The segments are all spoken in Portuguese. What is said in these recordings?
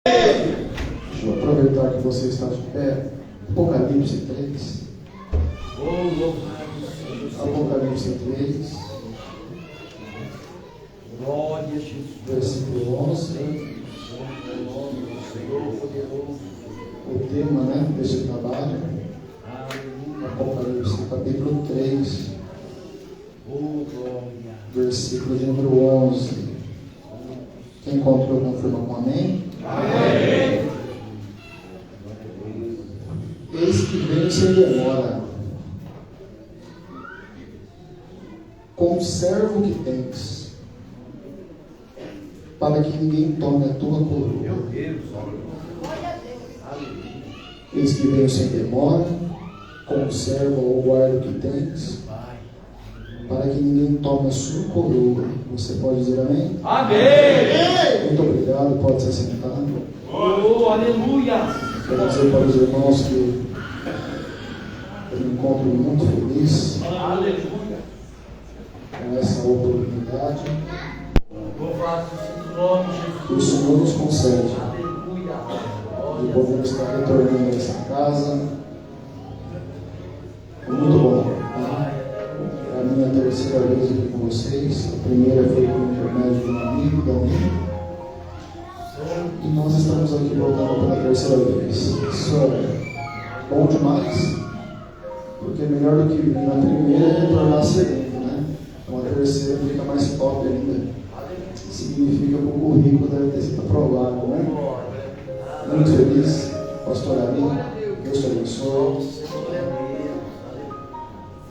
Deixa eu aproveitar que você está de pé. Apocalipse 3. Apocalipse 3. Glória a Jesus. Versículo 11. O tema, desse trabalho. Apocalipse capítulo 3. Versículo de número 11. Quem encontrou, confirma com amém. Amém. Eis que vem sem demora, com o servo que tens, para que ninguém tome a tua coroa. Meu Deus. Eis que vem sem demora, com o servo ou o guarda que tens, para que ninguém tome a sua coroa. Você pode dizer amém? Amém. Muito obrigado, pode se sentar. Aleluia. Quero dizer para os irmãos que eu me encontro muito feliz Aleluia. com essa oportunidade Louvado seja o nome de Jesus. que o Senhor nos concede Aleluia. de poder estar retornando a essa casa. É muito bom. É a minha terceira vez aqui com vocês. A primeira foi por intermédio de um amigo da União. E nós estamos aqui voltando pela terceira vez. Isso é bom demais, porque melhor do que vir na primeira é retornar a segunda, Então a terceira fica mais top ainda. Significa que o currículo deve ter sido aprovado, Muito feliz, pastor Ari, Deus te abençoe.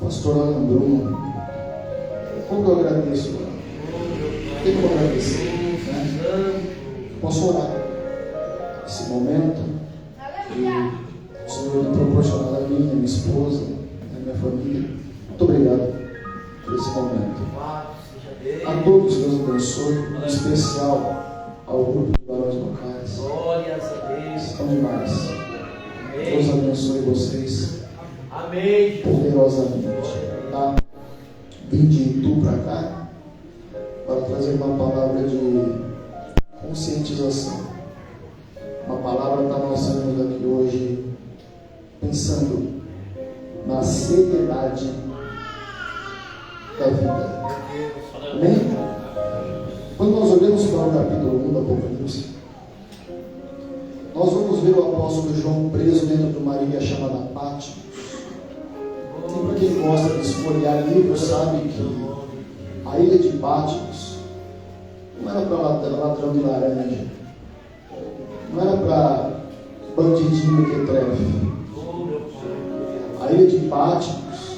Pastor Alan Bruno, como que eu agradeço? O que eu agradecer? Posso orar esse momento que o Senhor me proporcionou a mim, a minha esposa, a minha família. Muito obrigado por esse momento. A todos, Deus abençoe, em especial ao grupo de varões locais. Glórias a Deus. Estão demais. Deus abençoe vocês. Amém. Poderosamente. Tá? Vim de Itu para cá para trazer uma palavra de conscientização. Uma palavra para nós sairmos daqui hoje pensando na seriedade da vida. Amém? Quando nós olhamos para o capítulo 1 do Apocalipse, nós vamos ver o apóstolo João preso dentro de uma ilha chamada Patmos. E para quem gosta de folhear livros, sabe que a ilha de Patmos não era para ladrão de laranja, não era para bandidinho que trefe. A ilha de Patmos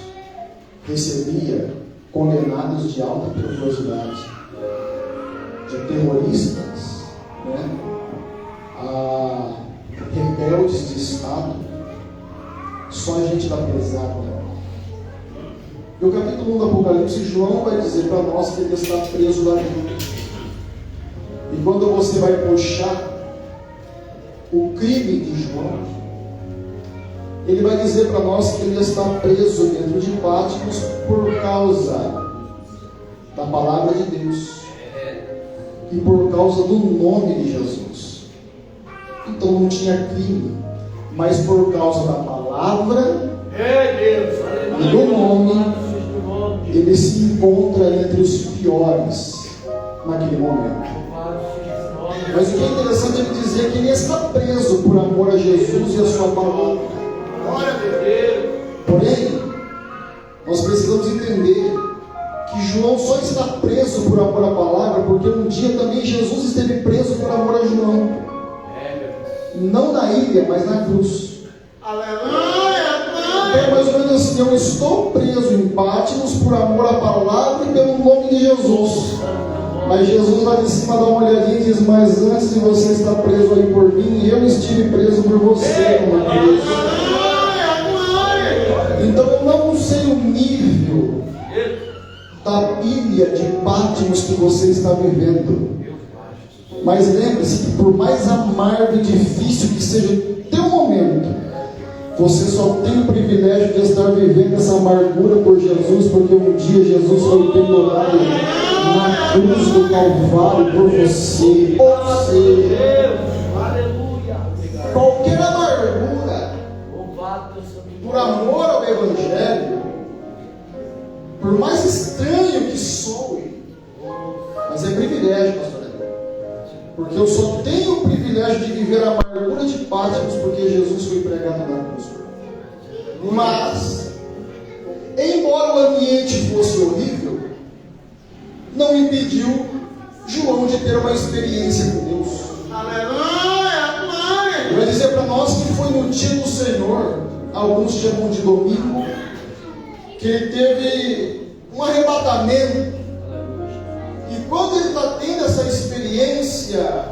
recebia condenados de alta periculosidade, de terroristas, a rebeldes de Estado, só a gente da pesada. E o capítulo 1 do Apocalipse, João vai dizer para nós que ele está preso lá dentro. E quando você vai puxar o crime de João, ele vai dizer para nós que ele está preso dentro de Patmos por causa da palavra de Deus e por causa do nome de Jesus. Então não tinha crime, mas por causa da palavra e do nome, ele se encontra entre os piores naquele momento. Mas o que é interessante ele dizer que ele está preso por amor a Jesus e a sua palavra. Porém, nós precisamos entender que João só está preso por amor à palavra porque um dia também Jesus esteve preso por amor a João. Não na ilha, mas na cruz. É mais ou menos assim: eu estou preso em Patmos por amor à palavra e pelo nome de Jesus. Mas Jesus lá de cima dá uma olhadinha e diz: mas antes de você estar preso aí por mim, eu estive preso por você, meu Deus. Então eu não sei o nível da ilha de Patmos que você está vivendo. Mas lembre-se que por mais amargo e difícil que seja o teu momento, você só tem o privilégio de estar vivendo essa amargura por Jesus, porque um dia Jesus foi pendurado na cruz do Calvário por você. Ou seja, viver a amargura de Patmos porque Jesus foi pregado na cruz. Mas, embora o ambiente fosse horrível, não impediu João de ter uma experiência com Deus. Aleluia, glória. Ele vai dizer para nós que foi no dia do Senhor, alguns chamam de domingo, que ele teve um arrebatamento. E quando ele está tendo essa experiência,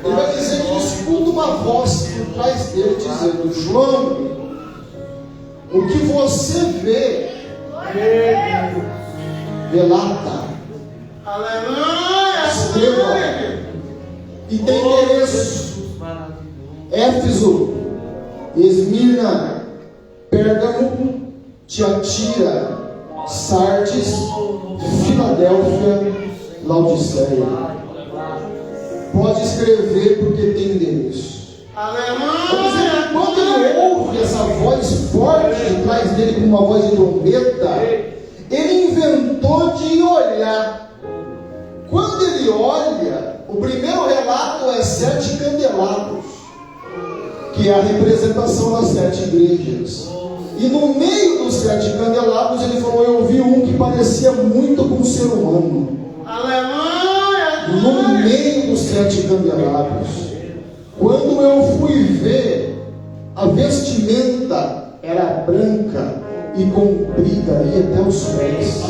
ele vai dizer que ele escuta uma voz por trás dele dizendo: João, o que você vê, relata. Aleluia, Escreva. glória. E tem endereço: Éfeso, Esmirna, Pérgamo, Tiatira, Sardes, Filadélfia, Laodiceia. Pode escrever porque tem endereço. Aleluia. Quando ele ouve essa voz forte atrás dele com uma voz de trombeta, ele inventou de olhar. Quando ele olha, o primeiro relato é 7 candelabros, que é a representação das 7 igrejas. E no meio dos 7 candelabros ele falou: eu vi um que parecia muito com um ser humano. Aleluia. No meio dos 7 candelabros, quando eu fui ver, a vestimenta era branca e comprida, ia até os pés.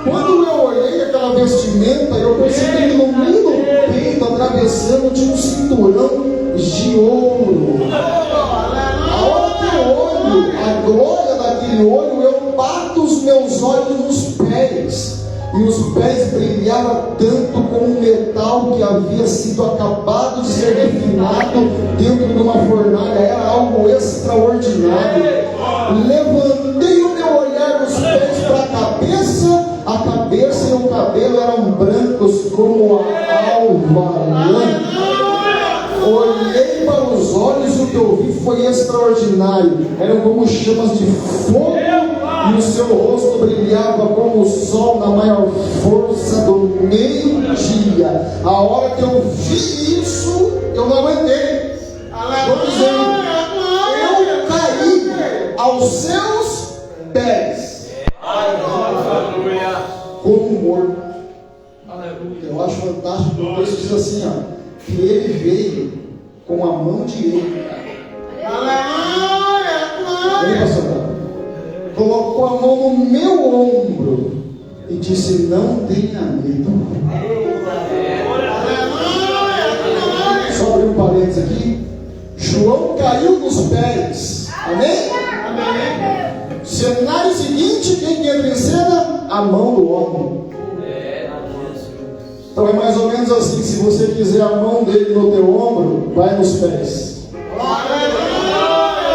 Quando eu olhei aquela vestimenta, eu percebi que no meio do peito, atravessando, tinha um cinturão de ouro. A hora que eu olho a glória daquele olho, eu bato os meus olhos nos pés. E os pés brilhavam tanto com um metal que havia sido acabado de ser refinado dentro de uma fornalha. Era algo extraordinário. Levantei o meu olhar dos pés para a cabeça e o cabelo eram brancos como a alva lã. Olhei para os olhos e o que eu vi foi extraordinário. Eram como chamas de fogo e o seu rosto brilhava como o sol na maior força do meio-dia. A hora que eu vi isso, eu não aguentei. Estou dizendo, eu caí aos seus pés como morto. Eu acho fantástico porque o texto diz assim, ó, que ele veio com a mão direita. Vem, pastor. Colocou a mão no meu ombro e disse: não tenha medo. Só abrir um parênteses aqui. João caiu nos pés. Amém? Amém. Cenário seguinte: quem entra em cena? A mão do homem. Então é mais ou menos assim: se você quiser a mão dele no teu ombro, vai nos pés.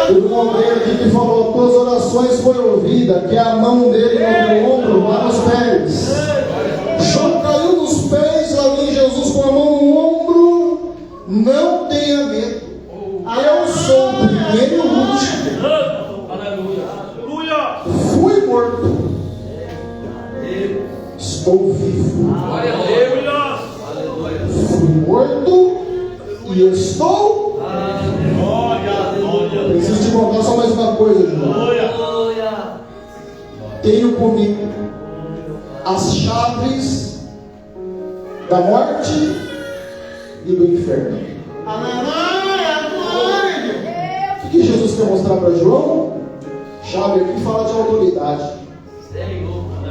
Teve um obreiro aqui que falou: tuas orações foram ouvidas, que a mão dele no teu ombro, vai nos pés. João caiu nos pés, lá vem Jesus com a mão no ombro. Não tenha medo, eu sou o primeiro e o último. Fui morto, estou vivo. Fui morto e estou. Preciso te contar só mais uma coisa, João. Tenho comigo as chaves da morte e do inferno. O que Jesus quer mostrar para João? Chave aqui fala de autoridade.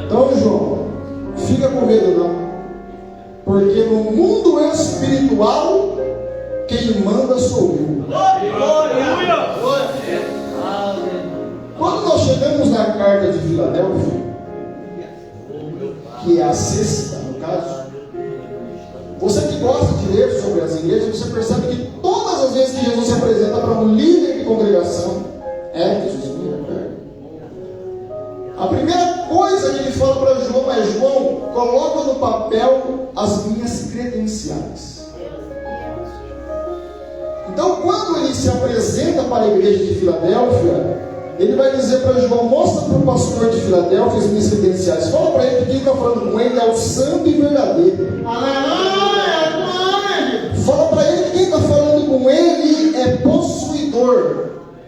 Então, João, fica com medo não. Porque no mundo espiritual, quem manda sou eu. Quando nós chegamos na carta de Filadélfia, que é a 6ª no caso, você que gosta de ler sobre as igrejas, você percebe que todas as vezes que Jesus se apresenta para um líder de congregação, a primeira coisa que ele fala para João é: João, coloca no papel as minhas credenciais. Então, quando ele se apresenta para a igreja de Filadélfia, ele vai dizer para João: mostra para o pastor de Filadélfia as minhas credenciais. Fala para ele que quem está falando com ele é o santo e verdadeiro. Fala para ele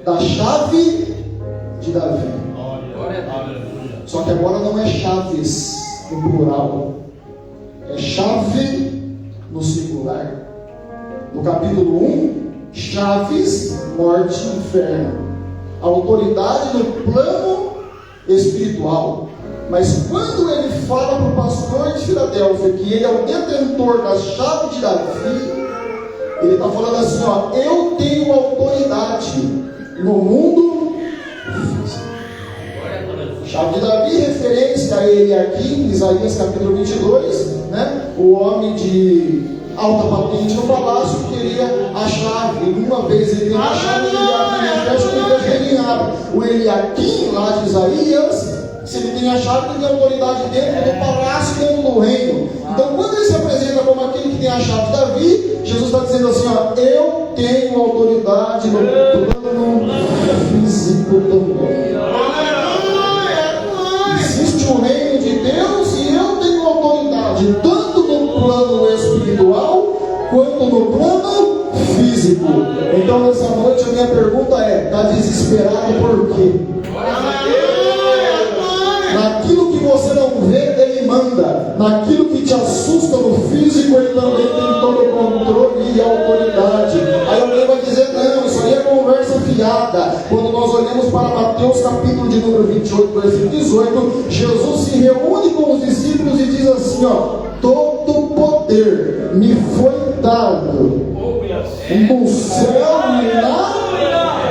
da chave de Davi. Só que agora não é chaves no plural, é chave no singular. No capítulo 1, chaves, morte e inferno. Autoridade no plano espiritual. Mas quando ele fala para o pastor de Filadélfia que ele é o detentor da chave de Davi, ele está falando assim, ó, eu tenho autoridade no mundo físico. Chave de Davi, referência a ele aqui em Isaías capítulo 22, né? O homem de alta patente no palácio queria a chave. Uma vez ele tem a chave, ele abre, ele fecha, ele fecha, ele abre. O Eliaquim lá de Isaías, se ele tem a chave, ele tem autoridade dentro do palácio, dentro do reino. Então, quando ele se apresenta como aquele que tem a chave de Davi, Jesus está dizendo assim, ó, eu tenho autoridade no plano físico também. Existe o reino de Deus e eu tenho autoridade tanto no plano espiritual quanto no plano físico. Então, nessa noite, a minha pergunta é, está desesperado por quê? Naquilo que você não vê, ele manda. Naquilo que te assusta no físico, ele também tem todo o controle e autoridade. Aí alguém vai dizer, não, isso aí é conversa fiada. Quando nós olhamos para Mateus capítulo de número 28, versículo 18, Jesus se reúne com os discípulos e diz assim, ó, todo poder me foi dado no céu e na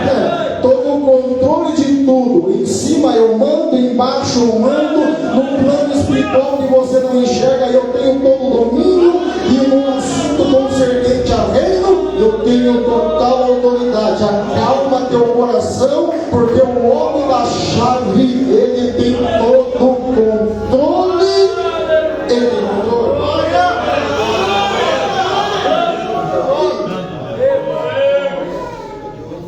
terra. Todo o controle de tudo. Em cima eu mando, embaixo eu mando. No plano espiritual que você não enxerga, eu tenho todo o domínio. E no assunto concernente a reino, eu tenho total autoridade. Acalma teu coração, porque o homem da chave, ele tem todo o controle. Ele tem controle.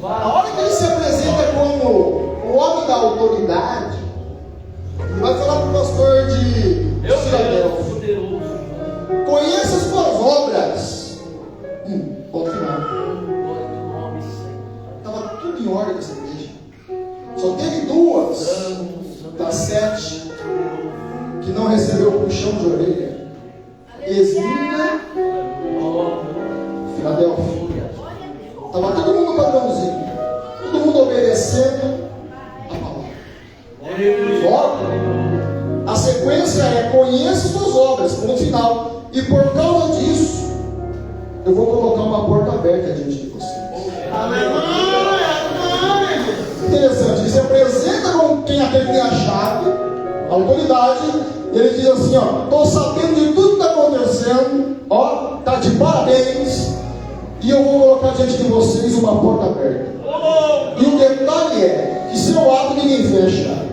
A hora que ele se apresenta como o homem da autoridade, ele vai falar para o pastor de Filadélfia, conheça as tuas obras. Ponto final. Estava tudo em ordem nessa igreja. Só teve 2 das 7 que não recebeu o puxão de orelha. Esmirna, Filadélfia. Estava todo mundo padrãozinho, todo mundo obedecendo a palavra. Logo, a sequência é conheça suas obras, ponto final. E por causa disso, eu vou colocar uma porta aberta diante de vocês. Interessante, ele se apresenta como quem aquele que tem a chave, a autoridade. Ele diz assim, ó, estou sabendo de tudo que está acontecendo, ó, está de parabéns. E eu vou colocar diante de vocês uma porta aberta. E o detalhe é que se eu abro, ninguém fecha.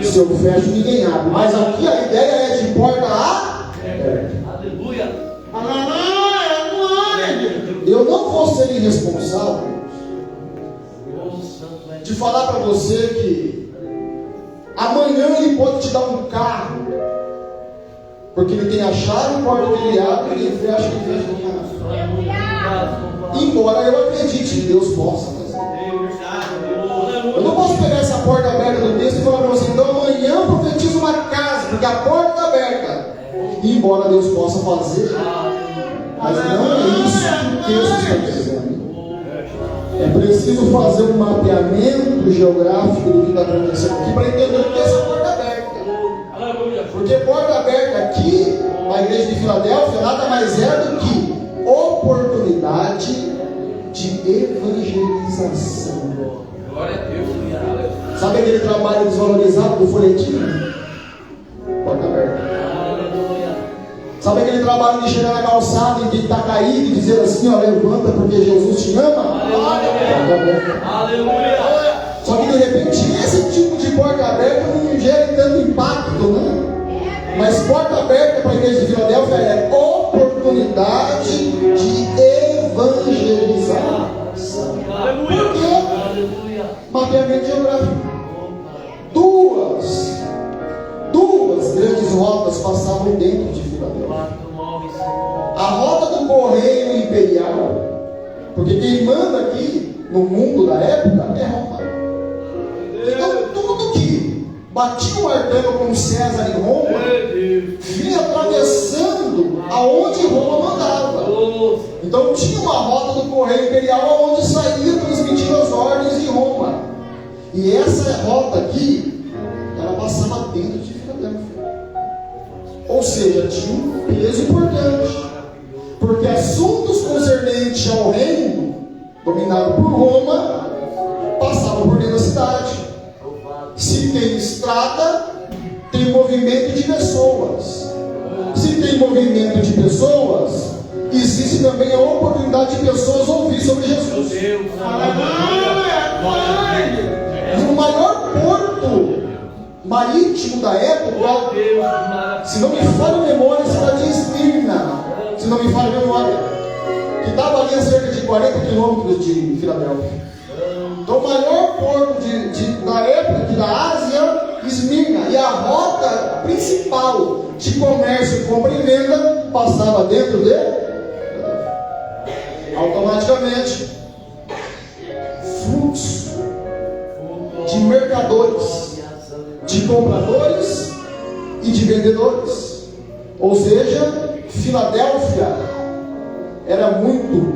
Se eu fecho, ninguém abre. Mas aqui a ideia é de porta aberta. Eu não vou ser irresponsável de falar para você que amanhã ele pode te dar um carro, porque ele tem a chave, a porta que ele abre, ele fecha, ninguém abre. Embora eu acredite que Deus possa fazer. Eu não posso pegar essa porta aberta do texto e falar para você, então amanhã eu profetizo uma casa, porque a porta está aberta. Embora Deus possa fazer, mas não é isso que o texto está dizendo. É preciso fazer um mapeamento geográfico do que está acontecendo aqui para entender o que é essa porta aberta. Porque porta aberta aqui, na igreja de Filadélfia, nada mais é do que oportunidade de evangelização. Glória a Deus. Sabe aquele trabalho desvalorizado do folhetim? Porta aberta. Sabe aquele trabalho de chegar na calçada em quem está caído e dizer assim, ó, levanta porque Jesus te ama? Porta aberta. Aleluia. Só que de repente esse tipo de porta aberta não gera tanto impacto, né? Mas porta aberta para a igreja de Filadélfia é oportunidade de evangelização. Por quê? Mapeamento geográfico. Duas grandes rotas passavam dentro de Filadélfia. A rota do correio imperial, porque quem manda aqui no mundo da época é Roma. Então tudo que batia o martelo como César em Roma vinha atravessando aonde Roma mandava. Então tinha uma rota do correio imperial onde saía transmitindo as ordens de Roma. E essa rota aqui, ela passava dentro de Filadélfia. Ou seja, tinha um peso importante. Porque assuntos concernentes ao reino, dominado por Roma, passavam por dentro da cidade. Se tem estrada, tem movimento de pessoas. Se tem movimento de pessoas, existe também a oportunidade de pessoas ouvir sobre Jesus. E o maior porto marítimo da época, se não me falha a memória, a cidade de Esmirna, se não me falha a memória, que estava ali a cerca de 40 quilômetros de Filadélfia. Então o maior porto da época aqui da Ásia, Esmirna, e a rota principal de comércio, compra e venda passava dentro de automaticamente fluxo de mercadores, de compradores e de vendedores. Ou seja, Filadélfia era muitas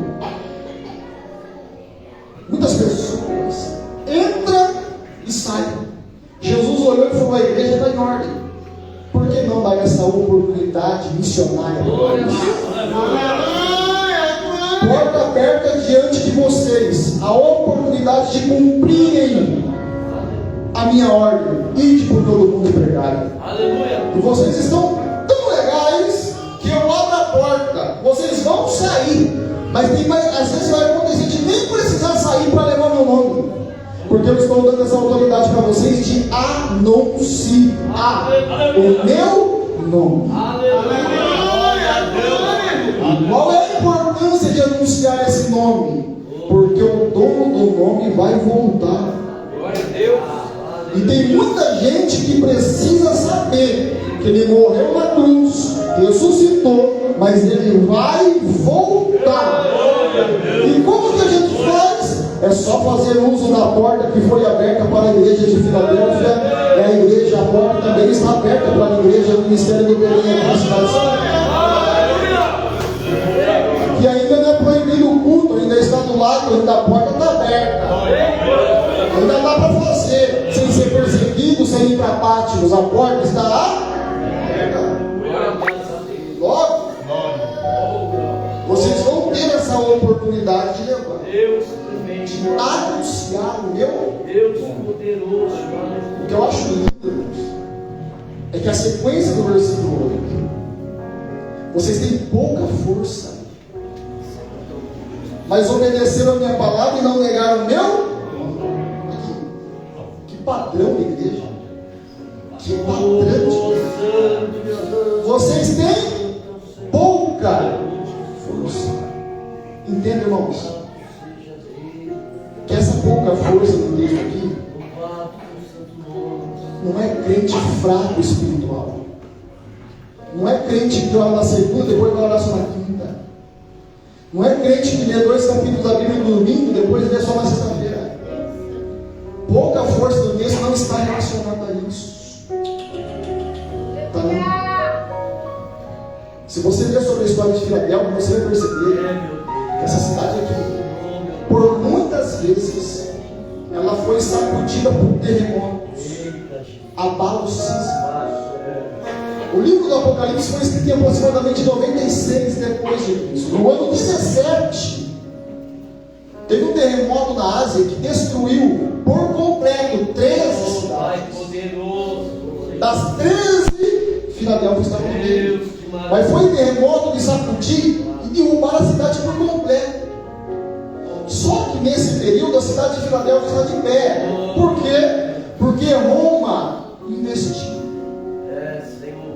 pessoas entra e sai. Jesus olhou e falou: a igreja está em ordem, por que não dar essa oportunidade missionária? Porta aberta diante de vocês, a oportunidade de cumprirem a minha ordem, ide por todo mundo e pregai. E vocês estão tão legais que eu abro a porta, vocês vão sair, mas às vezes vai acontecer de nem precisar sair para levar meu nome, porque eu estou dando essa autoridade para vocês de anunciar o meu nome. Qual é a importância de anunciar esse nome? Porque o dono do nome vai voltar. E tem muita gente que precisa saber que ele morreu na cruz, ressuscitou, mas ele vai voltar. E como que a gente faz? É só fazer uso da porta que foi aberta para a igreja de Filadélfia. E a igreja, a porta também está aberta para a igreja do Ministério do Belém aqui na cidade de São Paulo. E ainda não é proibido o culto, ainda está do lado, ainda a porta está aberta. Ainda dá para fazer, sem ser perseguido, sem ir para pátios. A porta está aberta. Logo, vocês vão ter essa oportunidade de levar, de anunciar o meu Deus poderoso. O que eu acho lindo é que a sequência do versículo 8, vocês têm pouca força, mas obedeceram a minha palavra e não negaram o meu. Que padrão de igreja. Que padrão de igreja. Vocês têm pouca força. Entende, irmãos? Que essa pouca força do texto aqui não é crente fraco espiritual. Não é crente que ora na segunda, depois vai orar só na quinta. Não é crente que lê 2 capítulos da Bíblia no domingo, depois lê só na sexta-feira. Pouca força do texto não está relacionada a isso. Tá, não? Se você ler sobre a história de Filadélfia, você vai perceber que essa cidade aqui, por muitas vezes, ela foi sacudida por terremotos, abalos sísmicos. O livro do Apocalipse foi escrito em aproximadamente 96 depois de Cristo. No ano 17, teve um terremoto na Ásia que destruiu por completo 13 cidades. Das 13, Filadélfia estava no meio. Mas foi terremoto de sacudir e derrubar a cidade por completo. Só que nesse período a cidade de Filadélfia está de pé. Por quê? Porque Roma investiu.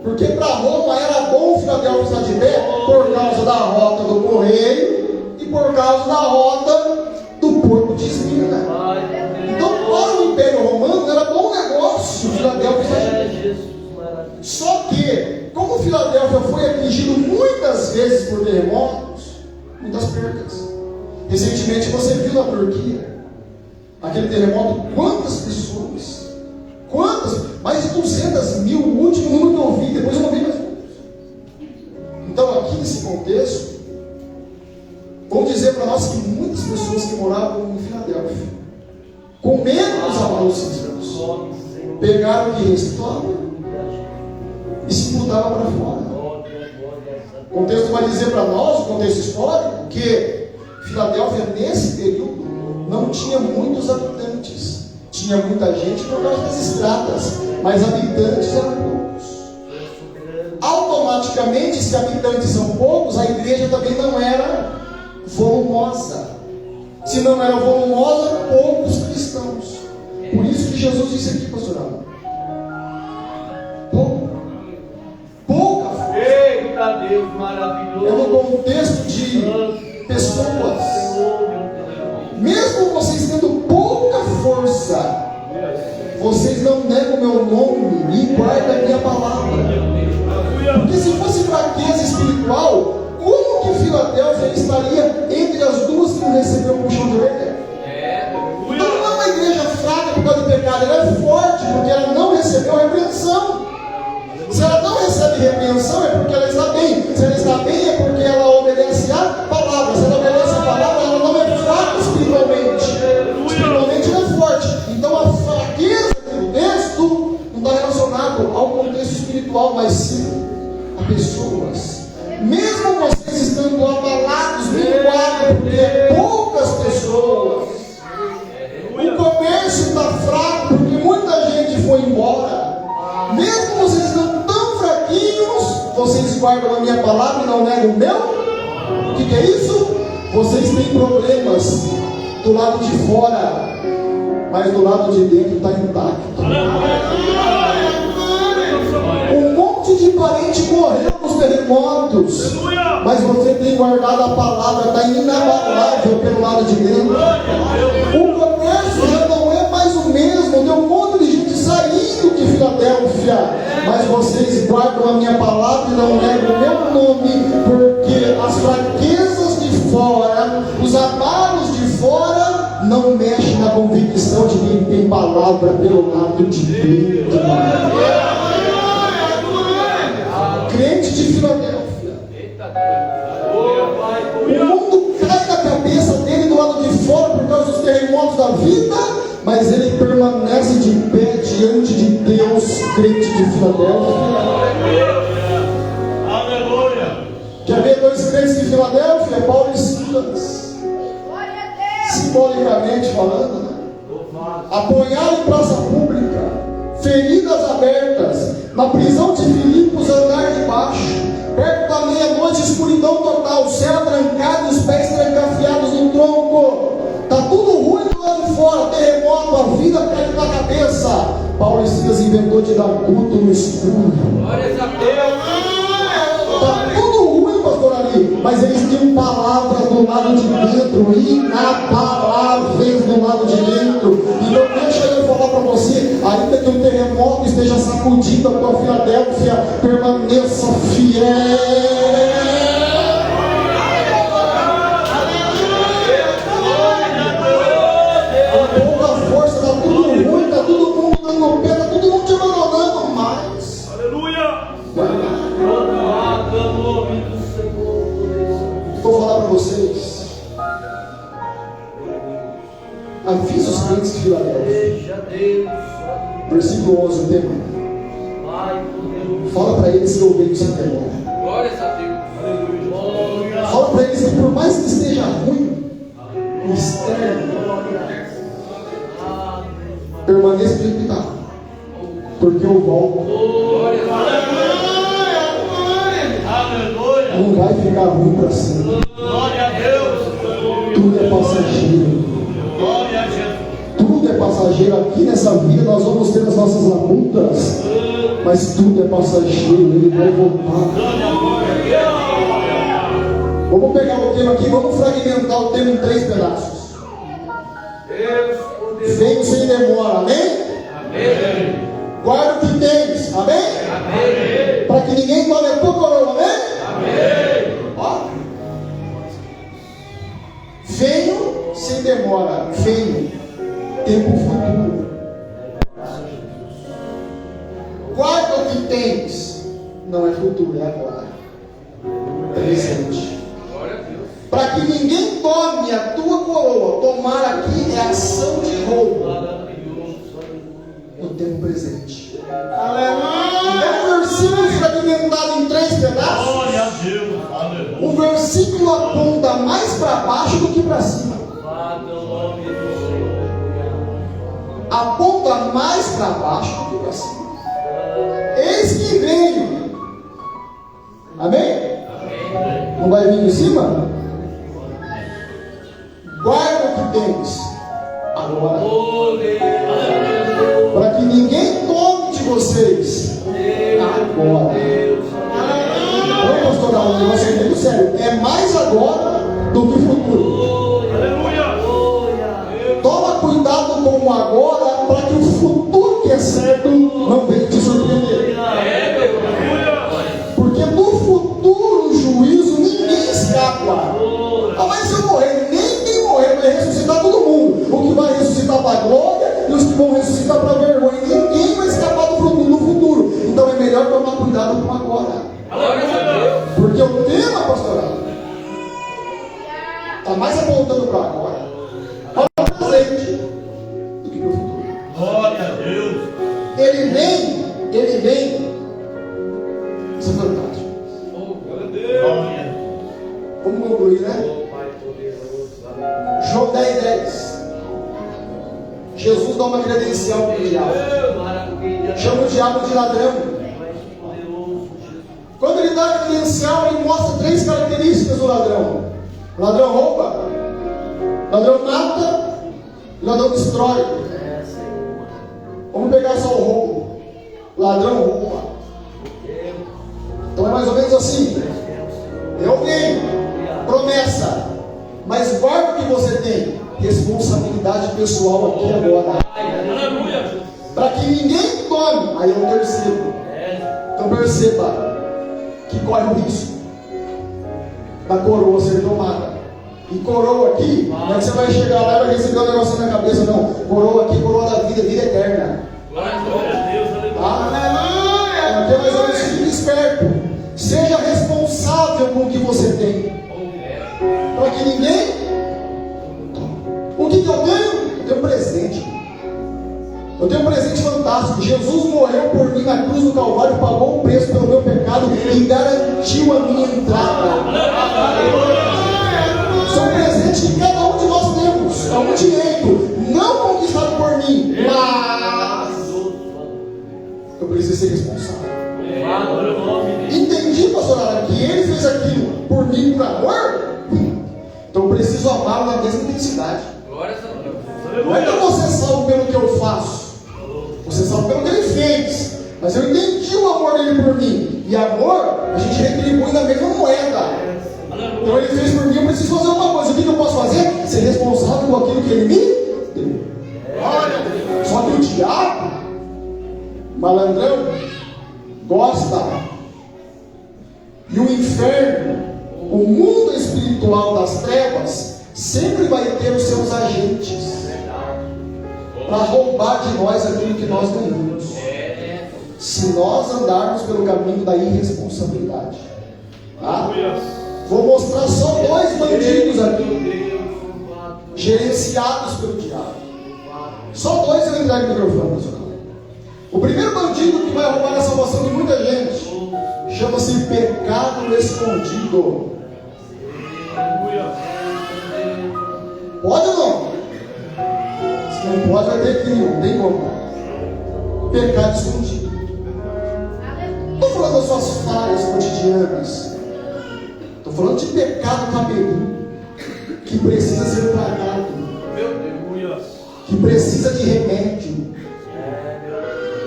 Porque para Roma era bom Filadélfia estar de pé por causa da rota do correio e por causa da rota do porto de Esmirna. Então para o Império Romano era bom negócio Filadélfia estar de pé. Só que, como Filadélfia foi atingido muitas vezes por terremotos, muitas perdas. Recentemente você viu na Turquia Aquele terremoto, quantas pessoas? Quantas? Mais de 200 mil, o último número que eu ouvi, depois eu não vi mais números. Então, aqui nesse contexto, vamos dizer para nós que muitas pessoas que moravam em Filadélfia, com medo dos abalos sísmicos, pegaram o que restava e se mudavam para fora. O contexto vai dizer para nós, o contexto histórico, que Filadélfia, nesse período, não tinha muitos habitantes. Tinha muita gente por causa das estradas, mas habitantes eram poucos. Automaticamente, se habitantes são poucos, a igreja também não era volumosa. Se não era volumosa, poucos cristãos. Por isso que Jesus disse aqui, pastor Alan, pouca força. Eita Deus maravilhoso. É no contexto de pessoas. Mesmo vocês tendo pouca força, vocês não negam o meu nome e guardam a minha palavra. Porque se fosse fraqueza espiritual, como que Filadélfia estaria entre as duas que não recebeu o puxão de orelha? Então não é uma igreja fraca por causa do pecado, ela é forte porque ela não recebeu a repreensão. Se ela não recebe repreensão é porque ela está bem. Se ela está bem é porque ela obedece a palavra. Se ela obedece a palavra, ela não é fraca espiritualmente. Espiritualmente ela é forte. Então a fraqueza do texto não está relacionado ao contexto espiritual, mas sim a pessoas. Mesmo vocês estando abalados, minguados, porque é poucas pessoas. O comércio está fraco porque muita gente foi embora. Mesmo vocês estão tão fraquinhos, vocês guardam a minha palavra e não negam o meu? O que é isso? Vocês têm problemas do lado de fora, mas do lado de dentro está intacto. Um monte de parente morreu nos terremotos, mas você tem guardado a palavra, está inabalável pelo lado de dentro. O comércio já não é mais o mesmo, tem um monte de gente saindo de Filadélfia, mas vocês guardam a minha palavra e não negam o meu nome, porque as fraquezas de fora, os abalos de fora, não mexem na convicção de quem tem palavra pelo lado de dentro. Crente de Filadélfia, o mundo cai na cabeça dele do lado de fora por causa dos terremotos da vida, mas ele permanece de pé diante de Deus. Crente de Filadélfia. Aleluia. Quer ver dois crentes de Filadélfia? Paulo e Silas. Simbolicamente falando, né? Apanharam em praça pública, feridas abertas, na prisão de Filipos, andar de baixo, perto da meia-noite, escuridão total, céu trancado, os pés trancafiados no tronco. Está tudo ruim do lado de fora, terremoto, a vida cai na cabeça. Paulo e Silas inventou de dar culto no escuro. Está tudo ruim, pastor Ali, mas eles tinham palavras do lado de dentro, inabaláveis do lado de dentro. Então deixa eu falar para você, ainda que o terremoto esteja sacudindo a tua Filadélfia, permaneça fiel. Vou falar para vocês. Avisa os crentes de Filadélfia. Versículo 11, o tema. Fala para eles que eu venho sem temor. Glórias a Deus. Fala para eles que por mais que esteja ruim, o externo, permaneça do jeito que está, porque eu volto. Não vai ficar ruim para sempre. Glória a Deus. Tudo é passageiro. Glória a Jesus. Tudo é passageiro. Aqui nessa vida nós vamos ter as nossas labutas, mas tudo é passageiro. Ele vai voltar. Vamos pegar o tema aqui, vamos fragmentar o tema em 3 pedaços. Venho sem demora, amém? Amém. Guarda o que tens, amém? Amém. Para que ninguém tome a tua coroa, amém? Amém. Ó. Venho sem demora, venho. tempo futuro. Guarda o que tens. Não é futuro, é agora. Presente. Para que ninguém tome a tua coroa. Tomar aqui é ação de roubo. No tempo presente. Aleluia! É um versículo fragmentado em 3 pedaços. Glória a Deus. Aleluia. O versículo aponta mais para baixo do que para cima. Aponta mais para baixo do que para cima. Eis que venho. Amém? Não vai vir de cima? Guarda o que tens agora, para que ninguém tome de vocês agora. Não, pastor, não, o negócio é muito sério. É mais agora do que futuro. Toma cuidado com o agora, para que o futuro que é certo não venha te surpreender. Porque do futuro juízo ninguém escapa. Ah, mas se eu morrer, nem quem morrer vai ressuscitar todo mundo. O que vai ressuscitar para a glória e os que vão ressuscitar para a vergonha. Ninguém vai escapar do futuro. Então é melhor tomar cuidado com o agora. Porque o tema, pastoral, está mais apontando para agora, para o presente, do que para o futuro. Glória a Deus. Ele vem. Isso é fantástico. Glória. Vamos concluir, né? João 10:10. Jesus dá uma credencial para o diabo. Chama o diabo de ladrão. Quando ele dá a credencial, ele mostra 3 características do ladrão. O ladrão rouba, o ladrão mata, o ladrão destrói. Vamos pegar só o roubo. O ladrão rouba. Então é mais ou menos assim. Eu venho, promessa, mas guarda o que você tem. Responsabilidade pessoal aqui agora. Para que ninguém tome. Aí é o terceiro. Então perceba que corre o risco da coroa ser tomada. E coroa aqui, não é que você vai chegar lá e vai receber um negócio na cabeça, não. Coroa aqui, coroa da vida, vida eterna. Aleluia! Então mais ou menos, fique esperto. Seja responsável com o que você tem. Para que ninguém. O que eu tenho? Eu tenho um presente. Eu tenho um presente fantástico. Jesus morreu por mim na cruz do Calvário, pagou o preço pelo meu pecado e garantiu a minha entrada. Isso é um presente que cada um de nós temos. É um direito não conquistado por mim, mas eu preciso ser responsável. Entendi, pastor Ara, que ele fez aquilo por mim por amor? Então eu preciso amá-lo na mesma intensidade. Não é que eu vou ser salvo pelo que eu faço. Você sabe pelo que ele fez. Mas eu entendi o amor dele por mim. E amor, a gente retribui na mesma moeda. Então ele fez por mim, eu preciso fazer uma coisa. O que eu posso fazer? Ser responsável por aquilo que ele me deu. Só que o diabo, malandrão, gosta. E o inferno, o mundo espiritual das trevas, sempre vai ter os seus agentes para roubar de nós aquilo que nós ganhamos, se nós andarmos pelo caminho da irresponsabilidade. Tá? Vou mostrar só 2 bandidos aqui, gerenciados pelo diabo. Só 2 eu entrego o microfone, pessoal. O primeiro bandido que vai roubar a salvação de muita gente chama-se pecado escondido. Pode ou não? Se não pode, vai ter crime, não tem como. Pecado escondido. Estou falando das suas falhas cotidianas. Estou falando de pecado cabeludo que precisa ser tratado, que precisa de remédio.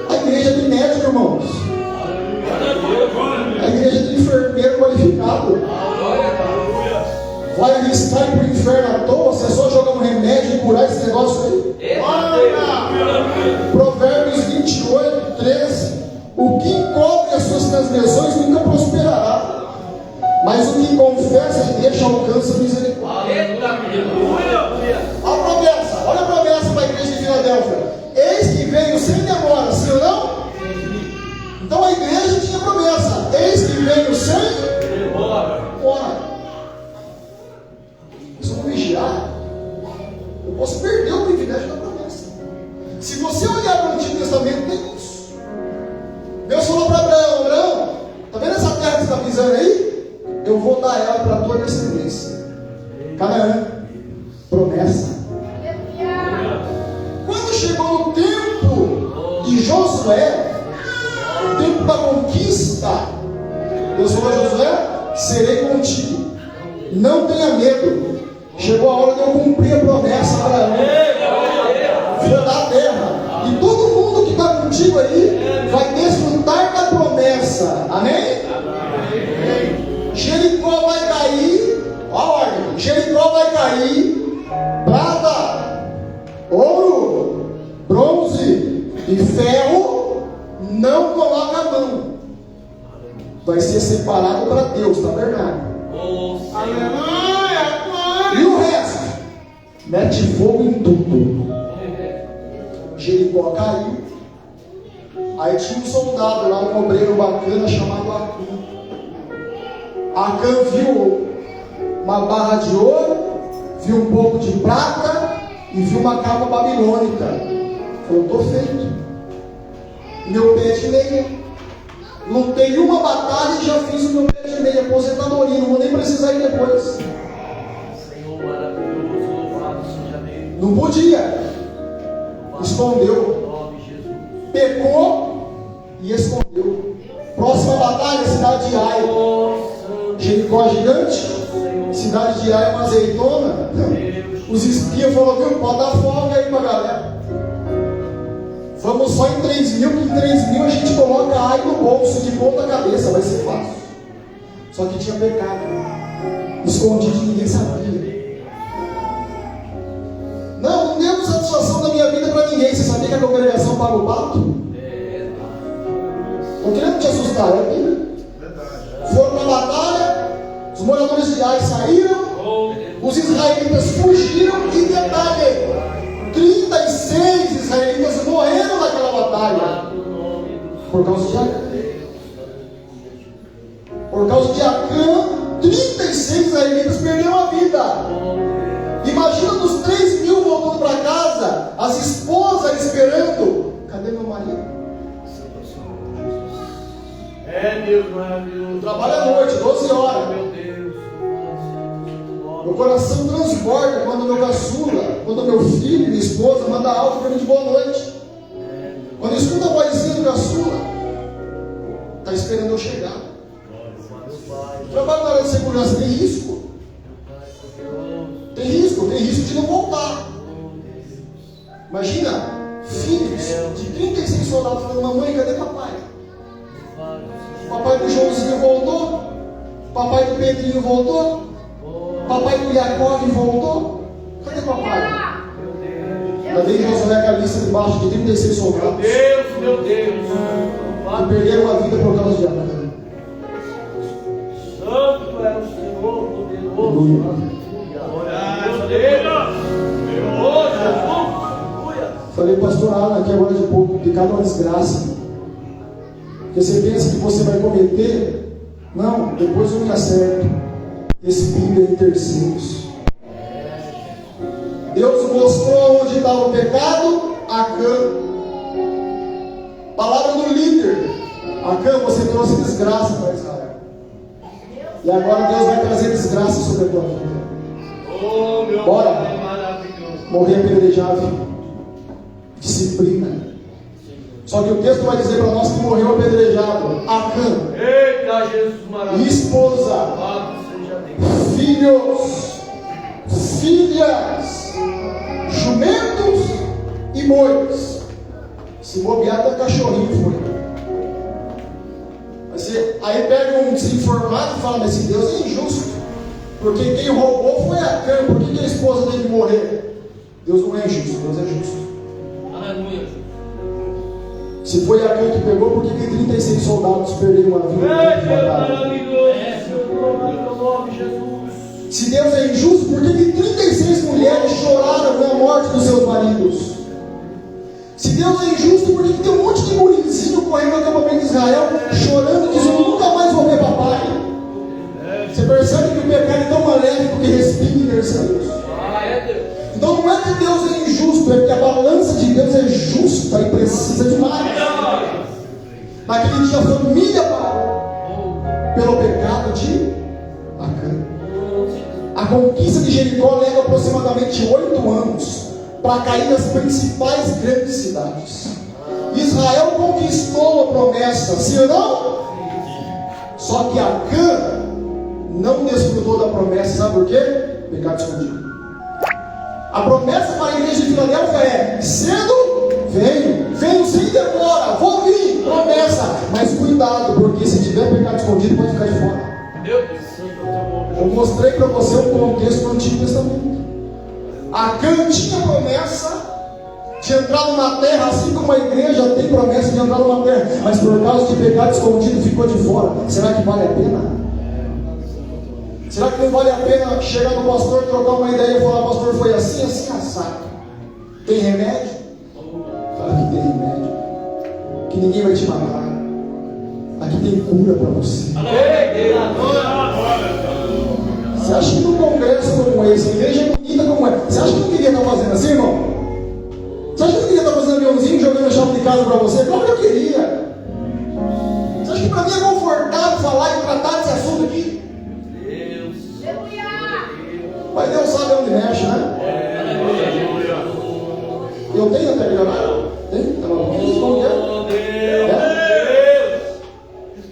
A igreja tem médico, irmãos. A igreja tem enfermeiro qualificado. Vai arriscar ir para o inferno à toa? Você só jogar um remédio e curar esse negócio aí? Provérbios 28:13. O que encobre as suas transgressões nunca prosperará, mas o que confessa e deixa alcança misericórdia. Olha a promessa para a igreja de Filadélfia. já, eu posso perder o privilégio da promessa. Se você olhar para o Antigo Testamento, tem isso. Deus falou para Abraão: Abraão, está vendo essa terra que você está pisando aí? Eu vou dar ela para a tua descendência. Canaã, promessa. Quando chegou o tempo de Josué, o tempo da conquista, Deus falou a Josué: serei contigo, não tenha medo. Chegou a hora de eu cumprir a promessa a Abraão. Vou dar a terra, e todo mundo que está contigo aí vai desfrutar da promessa. Amém? Jericó vai cair, ó a ordem: Jericó vai cair, prata, ouro, bronze e ferro não coloca a mão. Vai ser separado para Deus, tabernáculo. E o resto? Mete fogo em tudo. Jericó caiu. Aí tinha um soldado lá, um obreiro bacana chamado Acã. Acã viu uma barra de ouro, viu um pouco de prata e viu uma capa babilônica. Falou: estou feito. Meu pé de meia. Lutei uma batalha e já fiz o meu pé de meia. Aposentadoria, não vou nem precisar ir depois. Senhor maravilhoso, louvado seja Deus. Não podia. Escondeu. Em nome de Jesus. Pecou e escondeu. Próxima batalha, cidade de Ai. Jericó é gigante. Cidade de Ai é uma azeitona. Os espias falaram: viu, pode dar folga aí pra galera. Vamos só em 3 mil, que em 3 mil a gente coloca Ai no bolso de ponta cabeça, vai ser fácil. Só que tinha pecado, escondido e ninguém sabia. Não deu satisfação da minha vida para ninguém. Você sabia que a congregação paga o pato? Não querendo te assustar, é a Bíblia. Foram para a batalha, os moradores de Ai saíram, os israelitas fugiram e detalhe: 36 israelitas morreram naquela batalha por causa de Acã. Por causa de Acã, 36 israelitas perderam a vida. Imagina dos 3 mil voltando para casa, as esposas esperando: cadê meu marido? Deus maravilhoso. Trabalha à noite, 12 horas. Meu Deus. Meu coração transborda quando meu caçula, quando meu filho, minha esposa, manda áudio para mim de boa noite. Quando escuta a vozinha do caçula, está esperando eu chegar. Trabalho na área de segurança tem risco. Tem risco de não voltar. Imagina, filhos de 36 soldados falando: mamãe, cadê papai? Papai do Joãozinho voltou? Papai do Pedrinho voltou? Papai do Jacob voltou? Cadê papai? Ainda bem que Josué com a lista debaixo de 36 soldados. Meu Deus. Que perderam a vida por causa de Acã. Santo é o Senhor poderoso. Falei, pastor Alan, aqui agora de pouco, pecado é uma desgraça. Porque você pensa que você vai cometer. Não, depois não dá certo. Espírito em terceiros. Deus mostrou onde estava o pecado. Acã. Palavra do líder: Acã, você trouxe desgraça para Israel. E agora Deus vai trazer desgraça sobre a tua vida. Bora. Morrer apedrejado. Disciplina. Só que o texto vai dizer para nós que morreu apedrejado Acã. Eita, Jesus maravilhoso. Esposa, Louvado seja Deus. filhos, filhas, jumentos e bois. Se bobear, até cachorrinho foi. Aí pega um desinformado e fala: mas esse Deus é injusto, porque quem roubou foi Acã, por que a esposa tem que morrer? Deus não é injusto, Deus é justo. Aleluia. Se foi Acã que pegou, por que 36 soldados perderam a vida? Se Deus é injusto, por que 36 mulheres choraram com a morte dos seus maridos? Se Deus é injusto, por que tem um monte de gurizinho correndo no acampamento de Israel, chorando, dizendo: nunca mais vou ver papai? Você percebe que o pecado é tão maléfico que respinga em terceiros. justo é que a balança de Deus é justa e precisa demais. Naquele dia a família parou pelo pecado de Acã. A conquista de Jericó leva aproximadamente 8 anos para cair nas principais grandes cidades. Israel conquistou a promessa, sim ou não? Só que Acã não desfrutou da promessa, sabe por quê? Pecado escondido. A promessa para a igreja de Filadélfia é: cedo venho sem demora, vou vir, promessa. Mas cuidado, porque se tiver pecado escondido, pode ficar de fora. Eu mostrei para você um contexto do Antigo Testamento. Acã tinha promessa de entrar numa terra, assim como a igreja tem promessa de entrar numa terra, mas por causa de pecado escondido ficou de fora. Será que vale a pena? Será que não vale a pena chegar no pastor, trocar uma ideia e falar: pastor, foi assim, assado? Tem remédio? Fala que tem remédio, que ninguém vai te matar. Aqui tem cura para você. Você acha que num congresso como esse, igreja bonita como essa, você acha que não queria estar fazendo assim, irmão? Você acha que eu queria estar fazendo aviãozinho, jogando a chave de casa para você? Claro que eu queria. Você acha que para mim é confortável falar e tratar desse assunto aqui? Mas Deus sabe onde mexe, né? Eu tenho até milionário? Tem? Tá bom.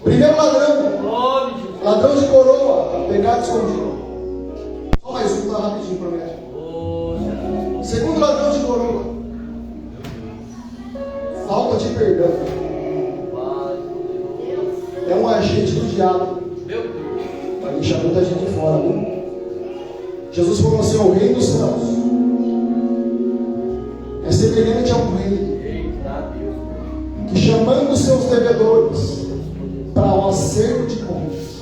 Primeiro ladrão de coroa, pecado escondido. Só mais um, tá rapidinho, prometo. Segundo ladrão de coroa, falta de perdão. É um agente do diabo para deixar muita gente fora, viu? Jesus falou assim: o rei dos céus é semelhante a um rei que, chamando seus devedores para o acerto de contas,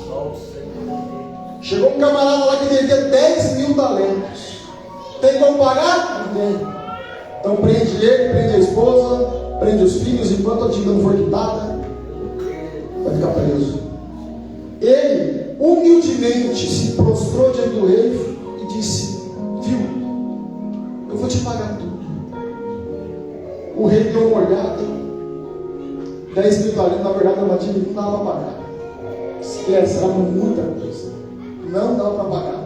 chegou um camarada lá que devia 10.000 talentos. Tem como pagar? Não tem. Então prende ele, prende a esposa, prende os filhos, enquanto a dívida não for quitada, vai ficar preso. Ele humildemente se prostrou diante do rei e disse: viu, eu vou te pagar tudo. O rei deu uma olhada: 10.000 talentos, na verdade, uma dívida não dava para pagar. Esquece, era muita coisa. Não dava para pagar.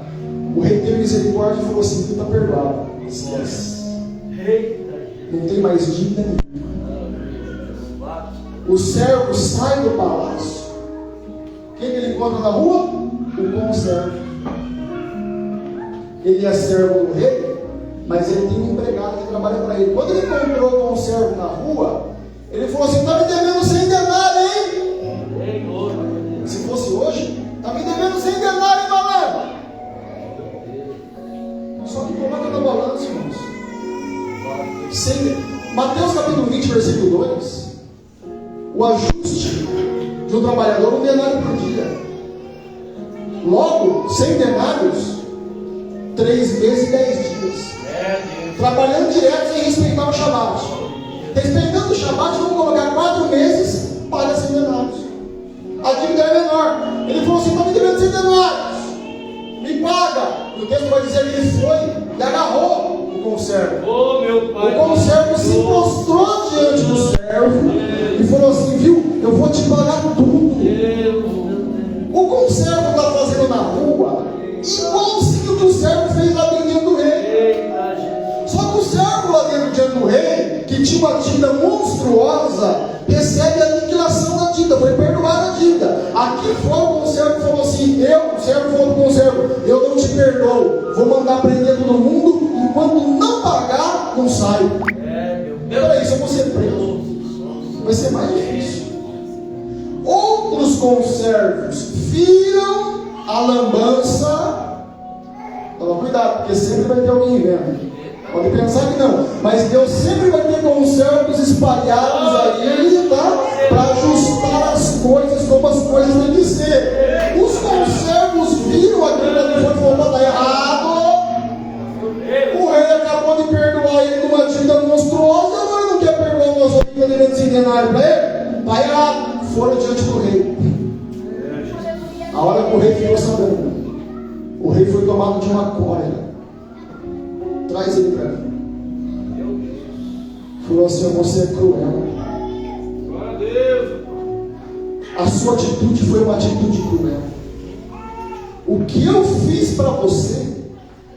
O rei teve misericórdia e falou assim: tu está perdoado. Esquece. Não tem mais dívida nenhuma. O servo sai do palácio. Quem ele encontra na rua? O conservo. Ele é servo do rei, mas ele tem um empregado que trabalha para ele. Quando ele encontrou o conservo na rua, ele falou assim: está me devendo 100 denários, hein? Se fosse hoje, está me devendo 100 denários, hein, malandro? Só que coloca na balança, irmãos. Mateus capítulo 20, versículo 2. O ajuste de um trabalhador, 1 denário por dia. Logo, 100 denários, 3 meses e 10 dias. Trabalhando direto sem respeitar o Shabat. Respeitando o Shabat, vamos colocar 4 meses, paga 100 denários. A dívida é menor. Ele falou assim: está me devendo 100 denários, me paga. O texto vai dizer que ele foi e agarrou o conservo. O conservo se prostrou diante do servo e falou assim: viu, eu vou te pagar tudo. O conservo está fazendo na rua igualzinho que o servo fez lá dentro do rei. Só que o servo lá dentro do rei, que tinha uma dívida monstruosa, recebe a aniquilação da dívida, foi perdoada a dívida. Aqui fora o conservo falou assim: o servo falou para o conservo: eu não te perdoo, vou mandar prender todo mundo, e quando não pagar, não sai. Peraí, se eu vou ser preso, vai ser mais difícil. Outros conservos viram a lambança. Toma cuidado, porque sempre vai ter alguém vendo. Pode pensar que não, mas Deus sempre vai ter conservos espalhados aí, tá? Para ajustar as coisas como as coisas têm que ser. Os conservos viram aquilo ali e falaram: está errado. O rei acabou de perdoar ele de uma dívida monstruosa, agora ele não quer perdoar o nosso filho devendo 100 denários para ele? Está errado. Foram diante do rei. A hora que o rei ficou sabendo, o rei foi tomado de uma cólera. Traz ele para mim. falou assim: você é cruel. Glória a Deus. A sua atitude foi uma atitude cruel. O que eu fiz para você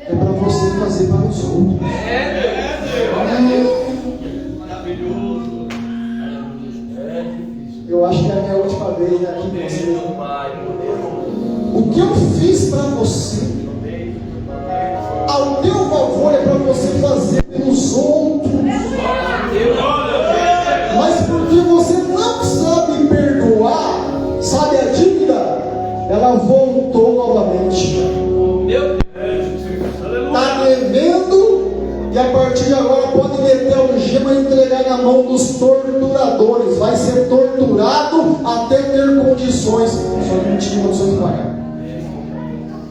é para você fazer para os outros. Maravilhoso. Eu acho que é a minha última vez aqui com você. O que eu fiz para você, ao teu favor, é para você fazer pelos outros. Mas porque você não sabe perdoar, sabe a dívida, ela voltou novamente. Está devendo, e a partir de agora pode meter a algema e entregar na mão dos torturadores. Vai ser torturado até ter condições. Só que não tinha condições de pagar.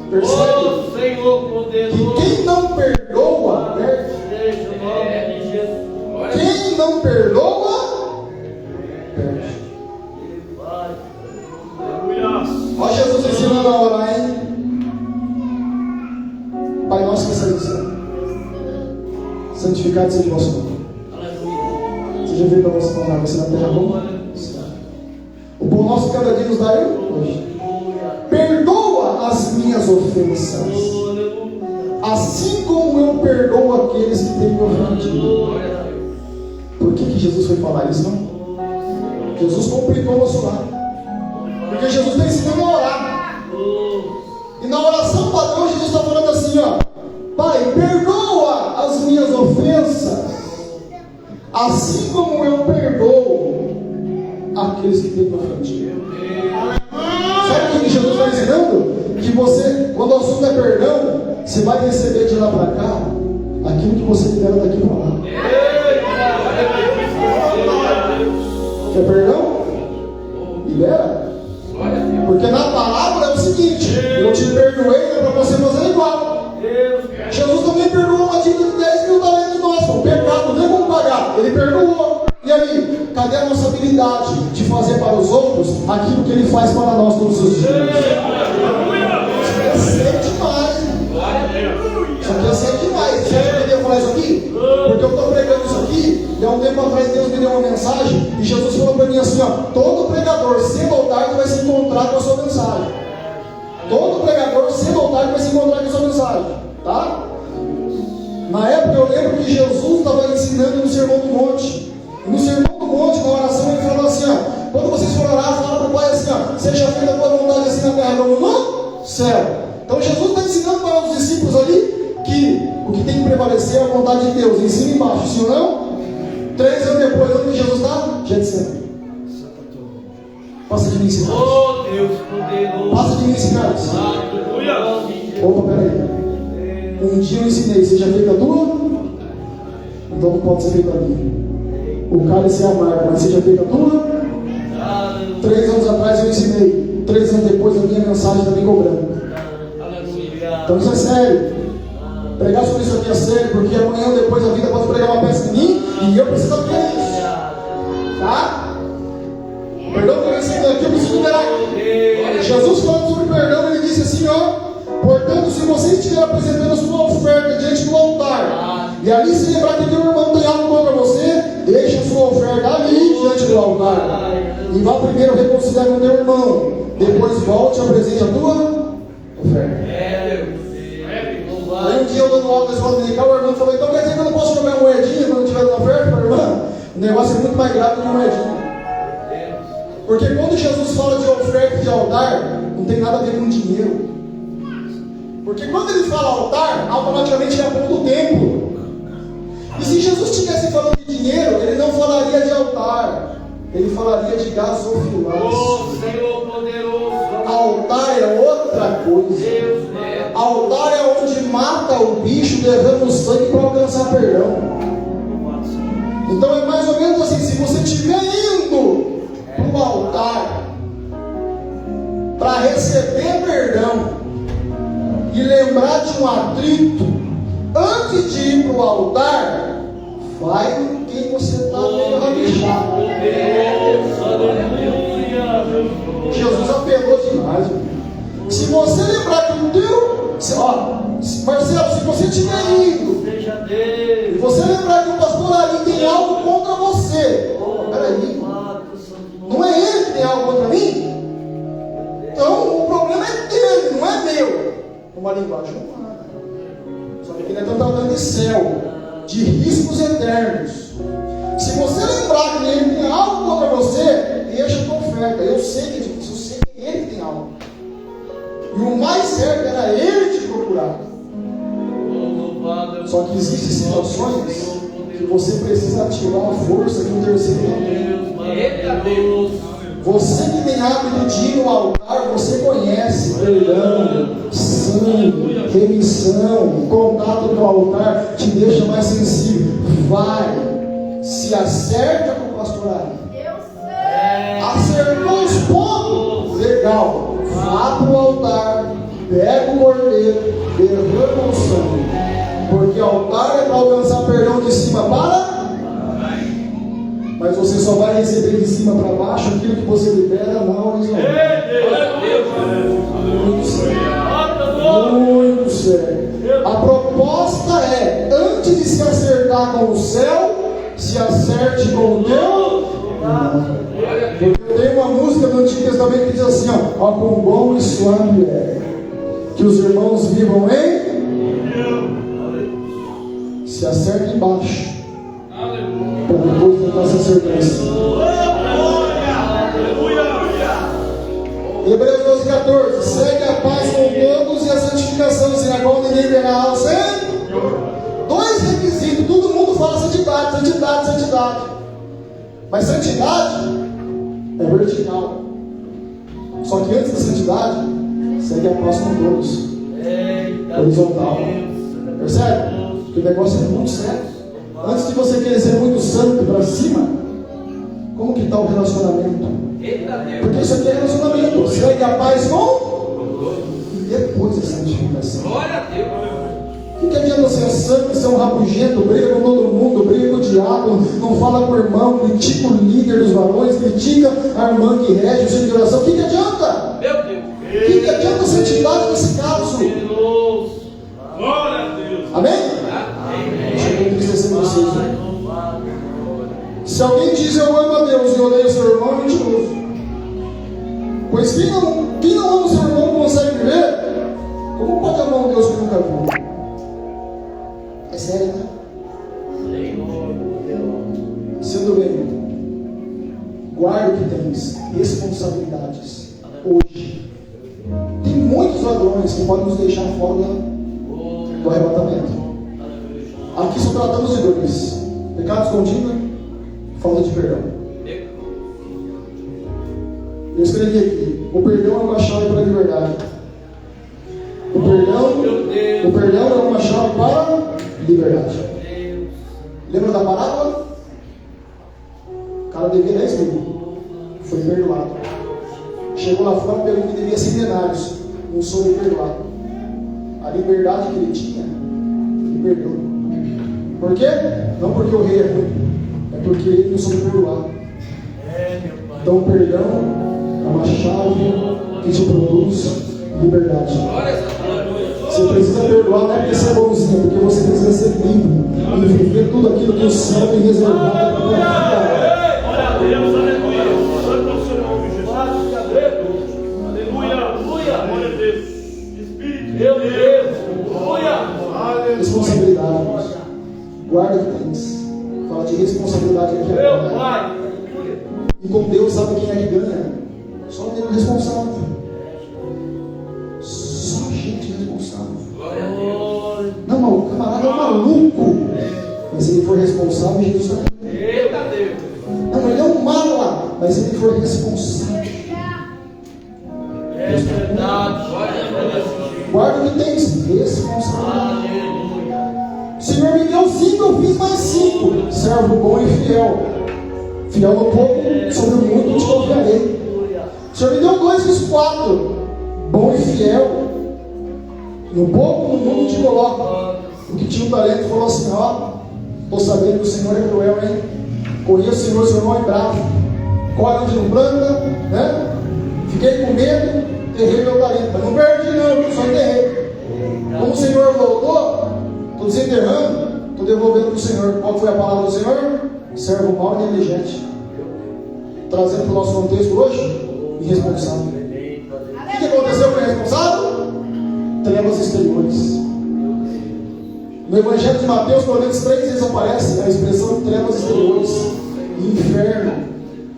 Percebe? Senhor poderoso. Que quem não perdoa, perde. Quem não perdoa, perde. Olha Jesus ensinando a orar, hein? Pai nosso que está no céu, santificado seja o vosso nome. Seja feita a vossa vontade, você na terra como o pão nosso cada dia nos dai hoje. Perdoa as minhas ofensas, assim como eu perdoo aqueles que têm me ofendido. Por que Jesus foi falar isso, não? Jesus complicou o nosso lar. Porque Jesus está ensinando a orar. E na oração padrão, Jesus está falando assim, ó: Pai, perdoa as minhas ofensas, assim como eu perdoo aqueles que têm me ofendido. Sabe o que Jesus está ensinando? Que você, quando o assunto é perdão, você vai receber de lá para cá aquilo que você libera daqui para lá. Quer perdão? Libera. Porque na palavra é o seguinte: eu te perdoei, é para você fazer igual. Jesus também perdoou uma dívida de 10 mil talentos nossa. O pecado, não tem como pagar. Ele perdoou. E aí, cadê a nossa habilidade de fazer para os outros aquilo que Ele faz para nós todos os dias? Isso é demais. Isso aqui é sério demais. Você acha que eu devo falar isso aqui? Porque eu estou pregando isso aqui, e há um tempo atrás Deus me deu uma mensagem, e Jesus falou para mim assim, ó: todo pregador, cedo ou tarde, vai se encontrar com a sua mensagem. Todo pregador, cedo ou tarde, vai se encontrar com a sua mensagem. Tá? Na época eu lembro que Jesus estava ensinando no Sermão do Monte. E no Sermão do Monte, na oração, ele falou assim, ó: quando vocês forem orar, fala para o Pai assim, ó: seja feita a tua vontade assim na terra como no céu. Então Jesus está ensinando para os discípulos ali que o que tem que prevalecer é a vontade de Deus, em cima e embaixo, sim ou não? 3 anos depois, onde Jesus está? Getsemane. Passa de mim, sinais. Oh Deus poderoso. Passa de mim, sinais. Opa, peraí. Um dia eu ensinei: seja feita a tua, então não pode ser feita a minha. O cálice é amargo, mas seja feita a tua. 3 anos atrás eu ensinei, 3 anos depois a minha mensagem também cobrando. Então isso é sério. Pregar sobre isso aqui é sério, porque amanhã ou depois a vida pode pregar uma peça em mim e eu preciso aprender isso. Tá? Perdão que eu ensino aqui, eu preciso liberar. Jesus falando sobre perdão, ele disse assim, ó: portanto, se você estiver apresentando a sua oferta diante do altar, e ali se lembrar que teu irmão tem algo contra você, deixa a sua oferta ali diante do altar. E vá primeiro reconciliar com teu irmão, depois volte e apresente a tua oferta. Aí um dia eu dando aula na escola dominical, o irmão falou: então quer dizer que eu não posso jogar moedinha quando estiver dando oferta para a irmã? O negócio é muito mais grave do que moedinha. Porque quando Jesus fala de oferta e de altar, não tem nada a ver com dinheiro. Porque quando ele fala altar, automaticamente ele aponta o templo. E se Jesus estivesse falando de dinheiro, ele não falaria de altar, ele falaria de gasofilares. Oh Senhor poderoso. Altar é outra coisa. Altar é onde mata o bicho, derrama o sangue para alcançar perdão. Então é mais ou menos assim: se você estiver indo para o altar para receber perdão e lembrar de um atrito, antes de ir para o altar, vai com quem você está meio rabixado. Jesus apelou demais. Se você lembrar que o teu... Ó, Marcelo, se você estiver indo e você lembrar que o pastor ali tem algo linguagem humana. Só que aqui nós estamos tratando de céu, de riscos eternos. Se você lembrar que ele tem algo contra você, deixa a tua oferta. Eu sei que é difícil, eu sei que ele tem algo. E o mais certo era ele te procurar. Só que existem situações que você precisa ativar a força de um terceiro elemento. Você que tem hábito de ir no altar, você conhece perdão, sangue, remissão, contato com o altar te deixa mais sensível. Vai, se acerta com o pastor Ari. Acertou os pontos, legal. Vá para o altar, pega o cordeiro, derrama o sangue. Porque o altar é para alcançar perdão de cima para. Mas você só vai receber de cima para baixo aquilo que você libera na horizontal. Muito sério. A proposta é, antes de se acertar com o céu, se acerte com o teu. Porque eu tenho uma música do Antigo Testamento que diz assim: ó quão bom e suave é que os irmãos vivam em. Se acerta embaixo, para depois tentar se acertar em cima. Hebreus 12:14. Segue a paz com todos e a santificação, sem a qual ninguém verá ao Senhor. Dois requisitos, todo mundo fala santidade, santidade, santidade. Mas santidade é vertical. Só que antes da santidade, segue a paz com todos. Horizontal. Percebe? Que o negócio é muito sério. Antes de você querer ser muito santo para cima, como que está o relacionamento? Porque isso aqui é relacionamento. Segue a paz com e depois a santificação. Glória a Deus. O que adianta ser santo e ser um rabugento, briga com todo mundo, briga com o diabo, não fala com o irmão, critica o líder dos varões, critica a irmã que rege o centro de oração? O que adianta? Meu Deus. O que adianta a santidade nesse caso? Glória a Deus. Amém? Se alguém diz eu amo a Deus e odeio seu irmão, é mentiroso. Pois quem não ama o seu irmão não consegue ver. Como pode amar um Deus que nunca viu? É sério, né? Sendo bem, guarda o que tens, responsabilidades. Hoje tem muitos ladrões que podem nos deixar fora do arrebatamento. Aqui só tratamos de dois: pecado escondido, falta de perdão. Eu escrevi aqui: o perdão é uma chave para a liberdade. O perdão é uma chave para a liberdade. Lembra da parábola? O cara devia 10 mil, foi perdoado. Chegou lá fora, pelo que devia 100 denários, não soube perdoado. A liberdade que ele tinha, ele perdeu. Por quê? Não porque o rei é ruim, é porque ele não soube perdoar. Então o perdão é uma chave que te produz liberdade. Você precisa perdoar, não é porque você é bonzinho, porque você precisa ser limpo e viver tudo aquilo que o céu tem reservado para a tua vida. Glória a Deus, aleluia. Santo é o seu nome, Jesus. Aleluia. Glória a Deus. Espírito de Deus. Aleluia. Responsabilidade. Guarda o que tens. Fala de responsabilidade aqui agora. Meu Pai. E com Deus, sabe quem é que ganha? Só o Deus responsável. Só gente responsável. Não, mas o camarada é um maluco. Mas se ele for responsável, Jesus está. Eita Deus. Não, ele é um mala. Mas se ele for responsável. É verdade. Guarda o que tens. Responsabilidade. Aleluia. O Senhor me deu 5, eu fiz mais 5. Servo bom e fiel. Fiel no pouco, sobre o muito te confiarei. O Senhor me deu 2, fiz 4. Bom e fiel. No pouco, no mundo te coloca. O que tinha um talento falou assim: ó, estou sabendo que o Senhor é cruel, hein? Conheço o Senhor, seu irmão é bravo. Corre onde não planta, né? Fiquei com medo, enterrei meu talento. Mas não perdi não, só enterrei. Como o Senhor voltou, estou desenterrando, estou devolvendo para o Senhor. Qual foi a palavra do Senhor? Servo mau e negligente. Trazendo para o nosso contexto hoje, irresponsável. O que aconteceu com o irresponsável? 3 trevas exteriores. No Evangelho de Mateus, pelo menos 3 vezes aparece a expressão trevas exteriores. Inferno,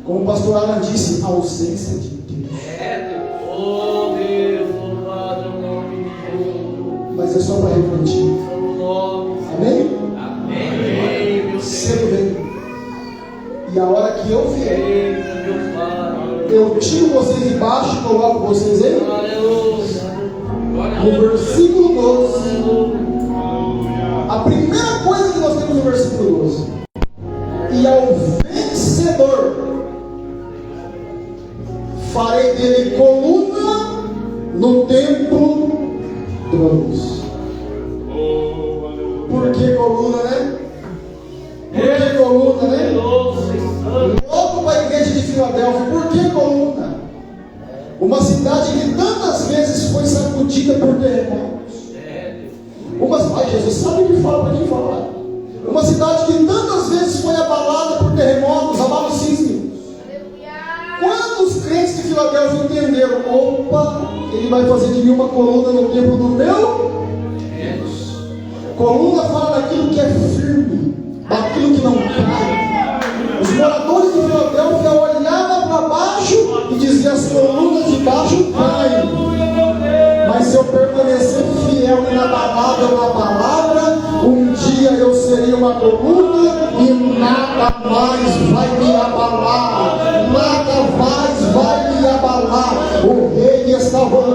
como o pastor Alan disse, ausência de Deus. Oh Deus, louvado é o nome de Jesus. Mas é só para refletir. Amém? Amém, meu Cedo vem. E a hora que eu vier, meu Pai. eu tiro vocês de baixo e coloco vocês aí. No versículo 12. A primeira coisa que nós temos no versículo 12. E ao vencedor farei dele coluna no templo da luz. Por que coluna, né? Por que coluna, né? Logo para a igreja de Filadélfia, por que coluna? Uma cidade que tantas vezes foi sacudida por terremotos. Ai, Jesus sabe o que fala para quem fala. Uma cidade que tantas vezes foi abalada por terremotos, abalos sísmicos. Quantos crentes de Filadélfia entenderam? Opa, ele vai fazer de mim uma coluna no templo do meu Deus. Coluna fala daquilo que é firme, daquilo que não cai. Os moradores de Filadélfia olhavam para baixo e diziam: as colunas de baixo caem. Mas se eu permanecer fiel e inabalável na palavra, um dia eu serei uma coluna e nada mais vai me abalar. Nada mais vai me abalar. O rei está voltando.